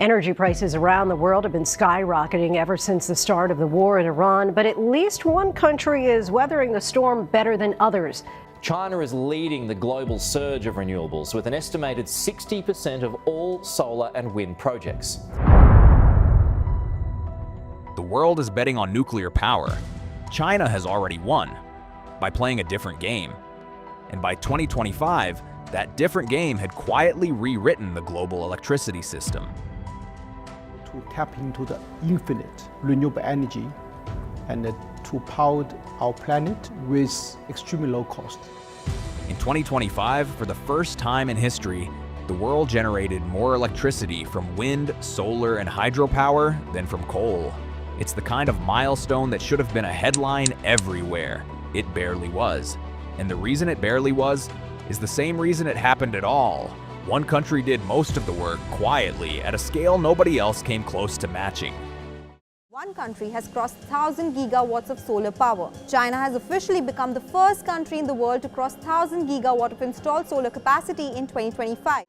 Energy prices around the world have been skyrocketing ever since the start of the war in Iran, but at least one country is weathering the storm better than others. China is leading the global surge of renewables with an estimated 60% of all solar and wind projects. The world is betting on nuclear power. China has already won by playing a different game. And by 2025, that different game had quietly rewritten the global electricity system. To tap into the infinite renewable energy and to power our planet with extremely low cost. In 2025, for the first time in history, the world generated more electricity from wind, solar, and hydropower than from coal. It's the kind of milestone that should have been a headline everywhere. It barely was. And the reason it barely was is the same reason it happened at all. One country did most of the work quietly at a scale nobody else came close to matching. One country has crossed 1,000 gigawatts of solar power. China has officially become the first country in the world to cross 1,000 gigawatt of installed solar capacity in 2025.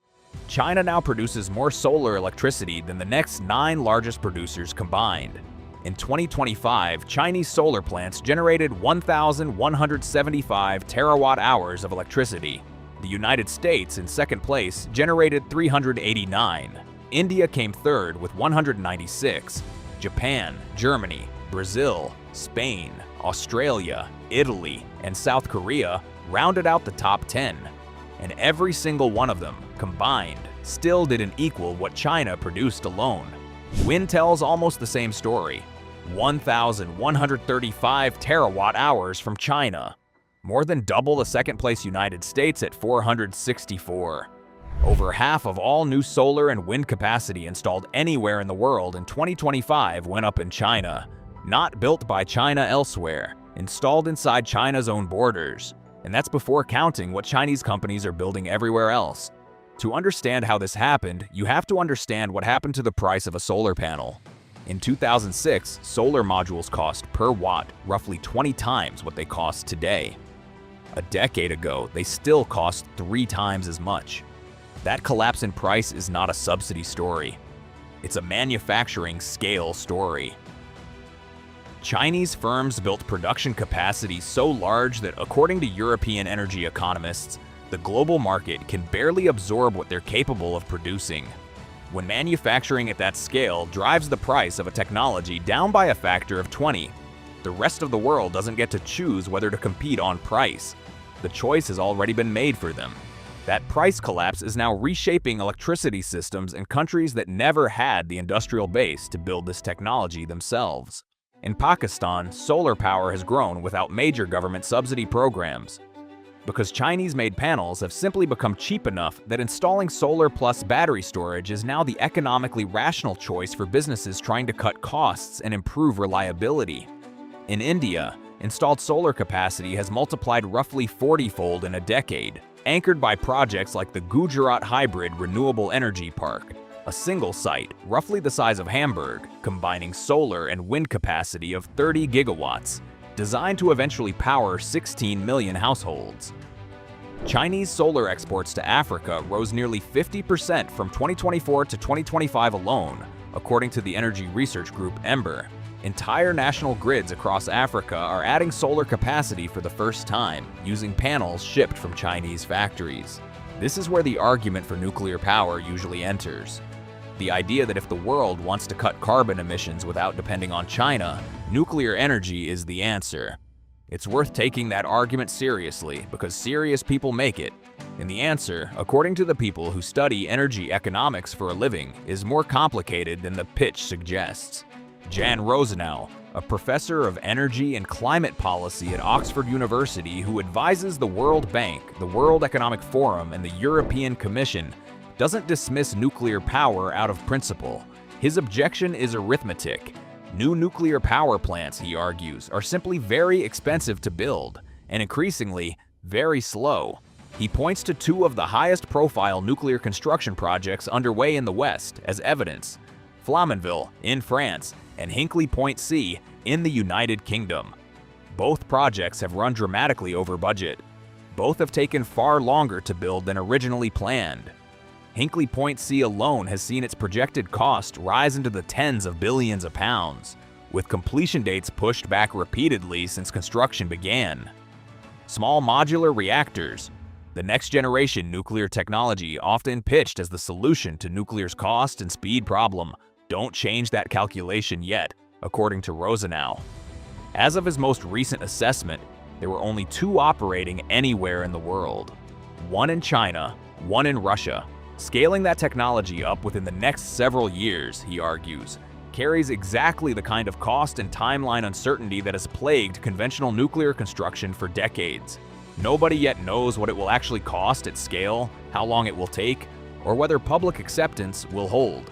China now produces more solar electricity than the next 9 largest producers combined. In 2025, Chinese solar plants generated 1,175 terawatt-hours of electricity. The United States, in second place, generated 389. India came third with 196. Japan, Germany, Brazil, Spain, Australia, Italy, and South Korea rounded out the top 10. And every single one of them, combined, still didn't equal what China produced alone. Wind tells almost the same story. 1,135 terawatt-hours from China, more than double the second-place United States at 464. Over half of all new solar and wind capacity installed anywhere in the world in 2025 went up in China, not built by China elsewhere, installed inside China's own borders. And that's before counting what Chinese companies are building everywhere else. To understand how this happened, you have to understand what happened to the price of a solar panel. In 2006, solar modules cost per watt roughly 20 times what they cost today. A decade ago, they still cost 3 times as much. That collapse in price is not a subsidy story. It's a manufacturing scale story. Chinese firms built production capacity so large that, according to European energy economists, the global market can barely absorb what they're capable of producing. When manufacturing at that scale drives the price of a technology down by a factor of 20, the rest of the world doesn't get to choose whether to compete on price. The choice has already been made for them. That price collapse is now reshaping electricity systems in countries that never had the industrial base to build this technology themselves. In Pakistan, solar power has grown without major government subsidy programs, because Chinese-made panels have simply become cheap enough that installing solar plus battery storage is now the economically rational choice for businesses trying to cut costs and improve reliability. In India, installed solar capacity has multiplied roughly 40-fold in a decade, anchored by projects like the Gujarat Hybrid Renewable Energy Park, a single site, roughly the size of Hamburg, combining solar and wind capacity of 30 gigawatts, designed to eventually power 16 million households. Chinese solar exports to Africa rose nearly 50% from 2024 to 2025 alone, according to the energy research group Ember. Entire national grids across Africa are adding solar capacity for the first time, using panels shipped from Chinese factories. This is where the argument for nuclear power usually enters. The idea that if the world wants to cut carbon emissions without depending on China, nuclear energy is the answer. It's worth taking that argument seriously because serious people make it. And the answer, according to the people who study energy economics for a living, is more complicated than the pitch suggests. Jan Rosenow, a professor of energy and climate policy at Oxford University who advises the World Bank, the World Economic Forum, and the European Commission, doesn't dismiss nuclear power out of principle. His objection is arithmetic. New nuclear power plants, he argues, are simply very expensive to build, and increasingly, very slow. He points to 2 of the highest-profile nuclear construction projects underway in the West as evidence: Flamanville in France and Hinkley Point C in the United Kingdom. Both projects have run dramatically over budget. Both have taken far longer to build than originally planned. Hinkley Point C alone has seen its projected cost rise into the tens of billions of pounds, with completion dates pushed back repeatedly since construction began. Small modular reactors, the next-generation nuclear technology often pitched as the solution to nuclear's cost and speed problem, don't change that calculation yet, according to Rosenow. As of his most recent assessment, there were only 2 operating anywhere in the world. One in China, one in Russia. Scaling that technology up within the next several years, he argues, carries exactly the kind of cost and timeline uncertainty that has plagued conventional nuclear construction for decades. Nobody yet knows what it will actually cost at scale, how long it will take, or whether public acceptance will hold.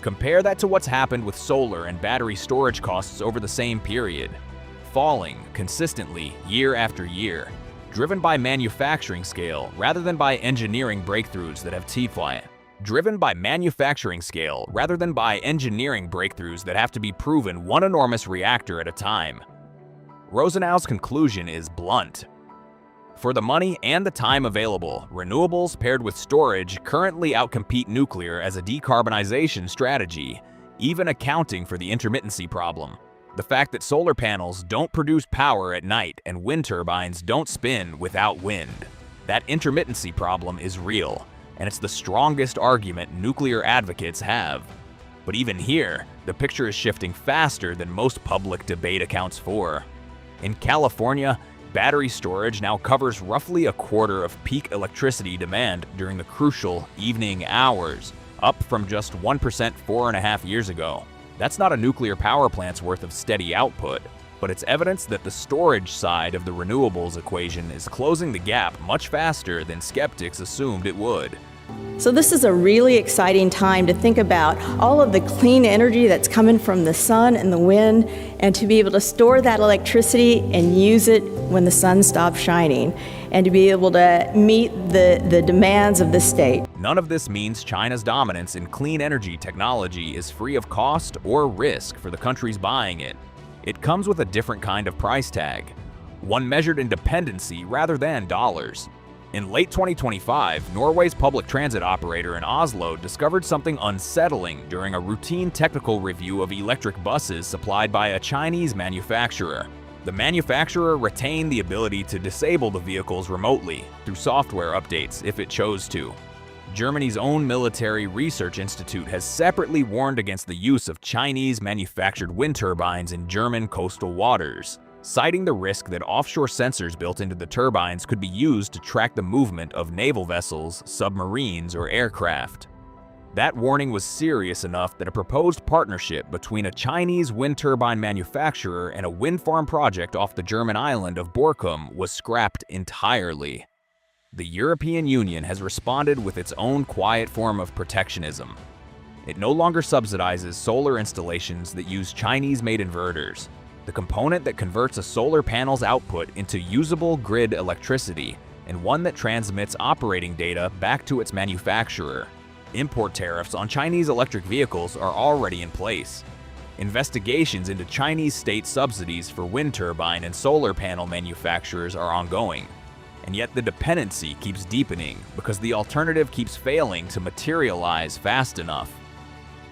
Compare that to what's happened with solar and battery storage costs over the same period, falling consistently year after year, driven by manufacturing scale rather than by engineering breakthroughs that have to be proven one enormous reactor at a time. Rosenau's conclusion is blunt. For the money and the time available, renewables paired with storage currently outcompete nuclear as a decarbonization strategy, even accounting for the intermittency problem. The fact that solar panels don't produce power at night and wind turbines don't spin without wind. That intermittency problem is real, and it's the strongest argument nuclear advocates have. But even here, the picture is shifting faster than most public debate accounts for. In California, battery storage now covers roughly a quarter of peak electricity demand during the crucial evening hours, up from just 1% 4.5 years ago. That's not a nuclear power plant's worth of steady output, but it's evidence that the storage side of the renewables equation is closing the gap much faster than skeptics assumed it would. So this is a really exciting time to think about all of the clean energy that's coming from the sun and the wind, and to be able to store that electricity and use it when the sun stops shining, and to be able to meet the demands of the state. None of this means China's dominance in clean energy technology is free of cost or risk for the countries buying it. It comes with a different kind of price tag, one measured in dependency rather than dollars. In late 2025, Norway's public transit operator in Oslo discovered something unsettling during a routine technical review of electric buses supplied by a Chinese manufacturer. The manufacturer retained the ability to disable the vehicles remotely through software updates if it chose to. Germany's own military research institute has separately warned against the use of Chinese-manufactured wind turbines in German coastal waters, citing the risk that offshore sensors built into the turbines could be used to track the movement of naval vessels, submarines, or aircraft. That warning was serious enough that a proposed partnership between a Chinese wind turbine manufacturer and a wind farm project off the German island of Borkum was scrapped entirely. The European Union has responded with its own quiet form of protectionism. It no longer subsidizes solar installations that use Chinese-made inverters, the component that converts a solar panel's output into usable grid electricity, and one that transmits operating data back to its manufacturer. Import tariffs on Chinese electric vehicles are already in place. Investigations into Chinese state subsidies for wind turbine and solar panel manufacturers are ongoing. And yet the dependency keeps deepening because the alternative keeps failing to materialize fast enough.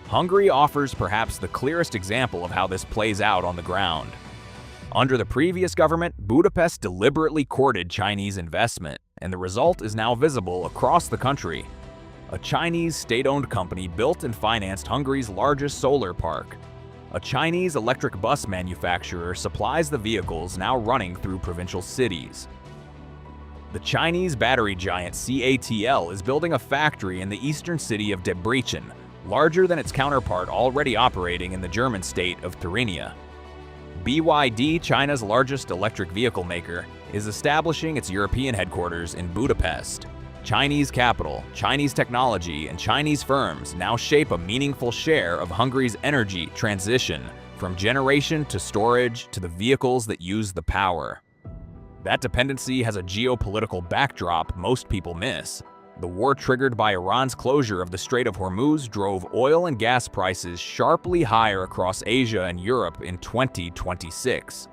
Hungary offers perhaps the clearest example of how this plays out on the ground. Under the previous government, Budapest deliberately courted Chinese investment, and the result is now visible across the country. A Chinese state-owned company built and financed Hungary's largest solar park. A Chinese electric bus manufacturer supplies the vehicles now running through provincial cities. The Chinese battery giant CATL is building a factory in the eastern city of Debrecen, larger than its counterpart already operating in the German state of Thuringia. BYD, China's largest electric vehicle maker, is establishing its European headquarters in Budapest. Chinese capital, Chinese technology, and Chinese firms now shape a meaningful share of Hungary's energy transition, from generation to storage to the vehicles that use the power. That dependency has a geopolitical backdrop most people miss. The war triggered by Iran's closure of the Strait of Hormuz drove oil and gas prices sharply higher across Asia and Europe in 2026.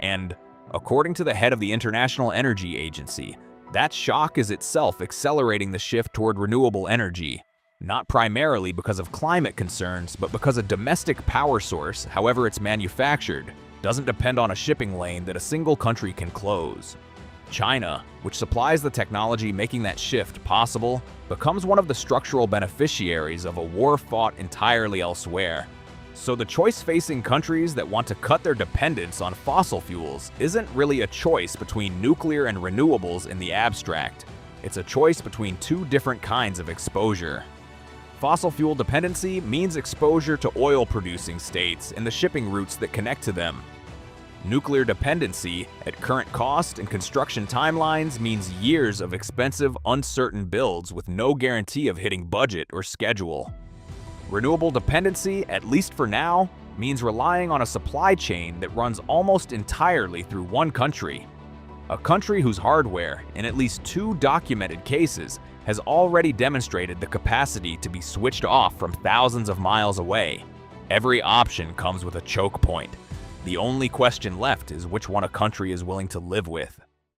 And, according to the head of the International Energy Agency, That shock is itself accelerating the shift toward renewable energy, not primarily because of climate concerns, but because a domestic power source, however it's manufactured, doesn't depend on a shipping lane that a single country can close. China, which supplies the technology making that shift possible, becomes one of the structural beneficiaries of a war fought entirely elsewhere. So the choice-facing countries that want to cut their dependence on fossil fuels isn't really a choice between nuclear and renewables in the abstract. It's a choice between two different kinds of exposure. Fossil fuel dependency means exposure to oil-producing states and the shipping routes that connect to them. Nuclear dependency, at current cost and construction timelines, means years of expensive, uncertain builds with no guarantee of hitting budget or schedule. Renewable dependency, at least for now, means relying on a supply chain that runs almost entirely through one country. A country whose hardware, in at least 2 documented cases, has already demonstrated the capacity to be switched off from thousands of miles away. Every option comes with a choke point. The only question left is which one a country is willing to live with.